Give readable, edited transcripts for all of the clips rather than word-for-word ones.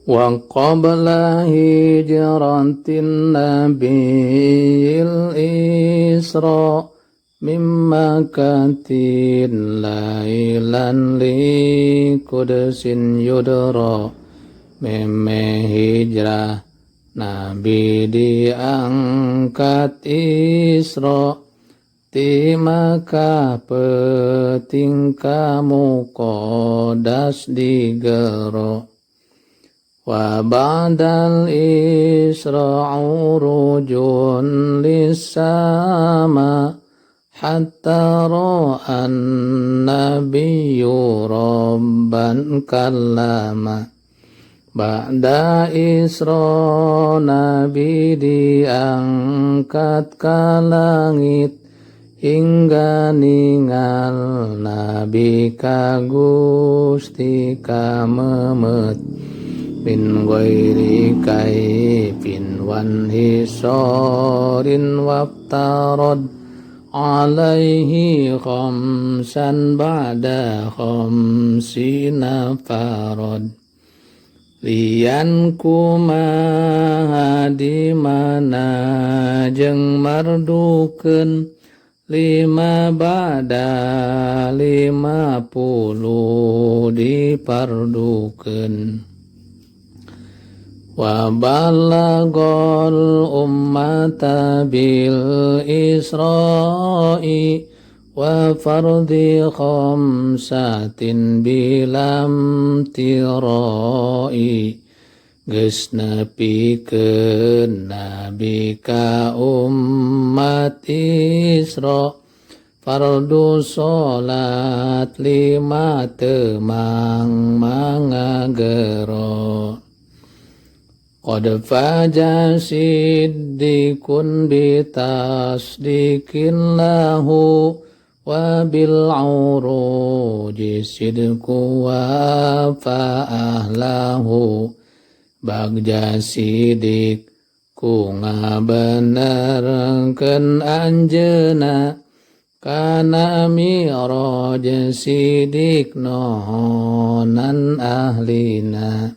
wa qabla hijratin nabiyil isra mimma katin lailan li kudusin yudra meme hijrah Nabi diangkat Isra ti Makkah peting kamu kodas digero wa ba'dal Isra'u rujun lisama hatta ra'an nabiyyu rabban kallama ba'da Isra Nabi diangkat ke langit hingga ningal Nabi ka Gusti ka memet min ghairi kaifin wan hisarin waftarad alaihi khamsan ba'da khamsina farad lian kumaha di mana jeung mardukeun 5 ba'da 50 dipardukeun wa balagol ummata bil isra'i wa fardi khamsatin bilam tirai geus nepikeun nabi ka ummat Isra fardu salat 5 temang mangagero qad faja siddiqun bitasdiqin lahu wa bil auruji sidqu wa fa'ahlahu bagja sidik ku ngabenerkeun anjeuna kana miraj sidik nohonan ahlina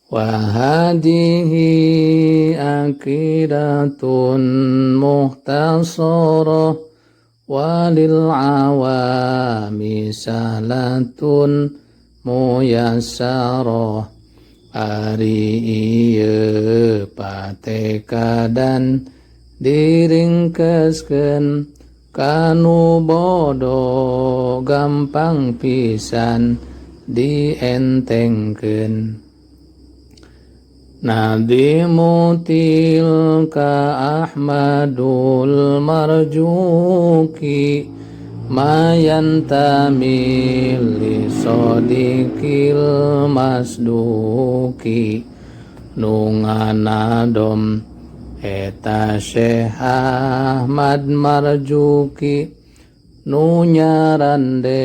wa hadihi aqidatun muhtasarah walil awami sahlatun muyassarah ari ieu pateka dan diringkeskeun kanu bodo gampang pisan dientengkeun nadimu tilka Ahmadul marjuki mayantami li sodikil masduki nunganadom eta Syekh Ahmad marjuki nunyarande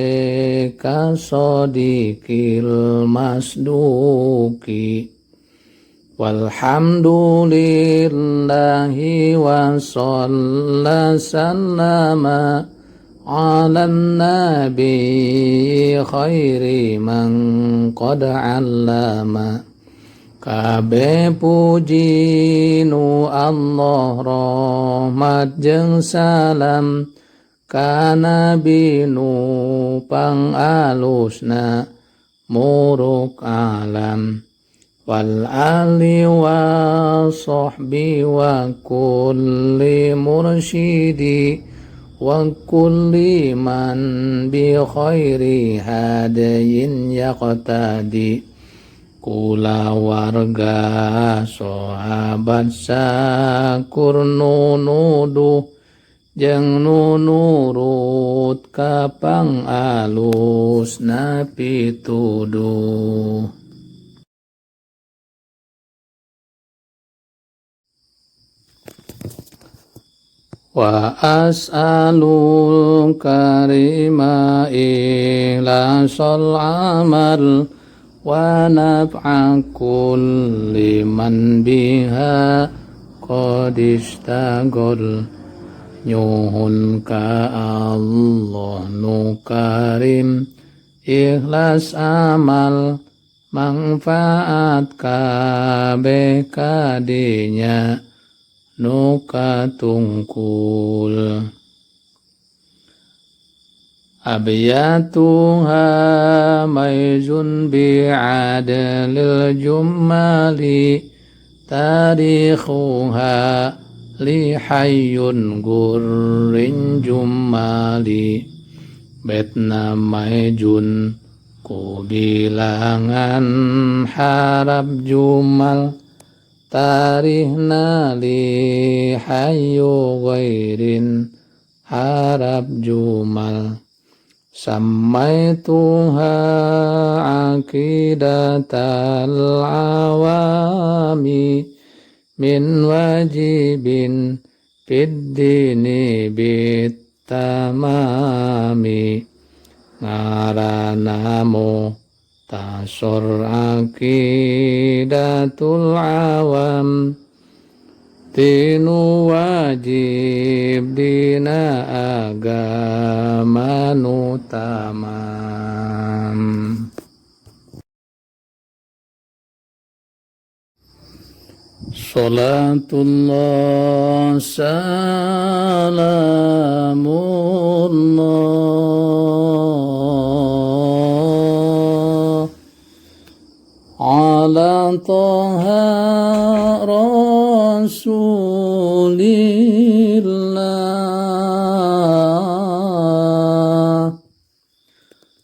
ka sodikil masduki walhamdulillahi wa sallallahu ala nabi khairi man qad allama kabeh puji nu Allah rahmat jeung salam ka nabi nu pangalusna muruk alam wal ali wa sahbi wa kulli mursyidi wa kulli man bi khairi hadayin yaqtadi kula warga sahabat sakur nunuduh jeung nunurut ka pangalusna pituduh wa as'alul karima ikhlasal amal wa naf'a kulli man biha qad istagol nyuhun ka Allah nu karim ikhlas amal manfaat kabeh kadinya nuka tungkul. Abiyatuha maizun bi'adlil jummali tarikhuha lihayyun gurrin jummali. Betna maijun ku bilangan harap jumal tarihna lihayyu ghairin harap jumal. Sammaituha aqidatal awami min wajibin fid dini bitamami. Ngaranamo tasor aqidatul awam tinu wajib dina agama nutamam. Salatullah salamullah ala taha Rasulillah.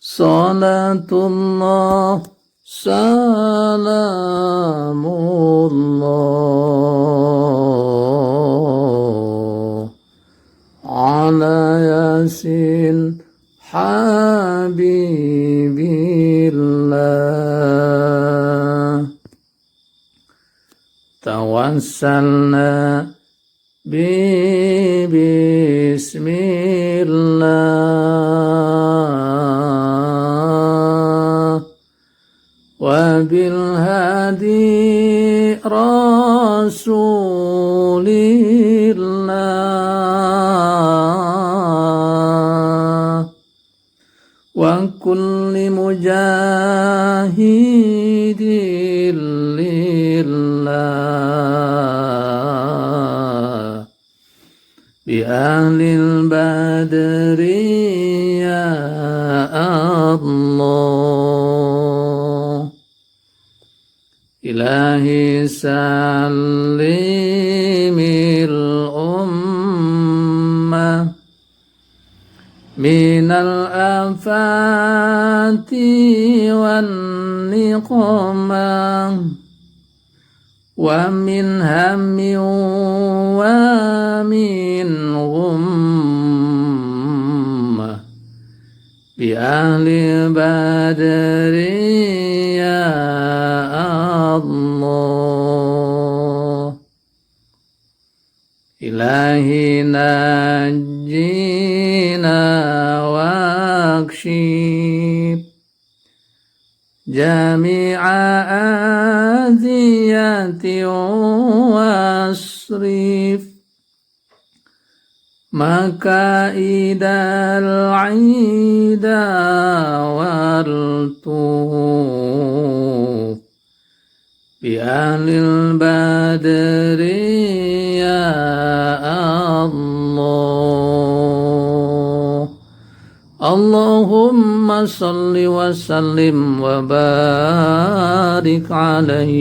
Salatullah salamullah ala yasin habibillah. Tawassalna bismillah wa bil hadi rasulillah wa kulli mujahidin lillah bi ahlil badri ya Allah. Ilahi sallimil ummah minal afati wan niqamah wa min hammi wa min ghummah bi ahli badri ya Allah. Ilahi najjina wakshif jami'a aziyati wasrif makaidal aida wal tuf bi ahlil badri ya Allah. Allahumma salli wa sallim wa barik alaihi.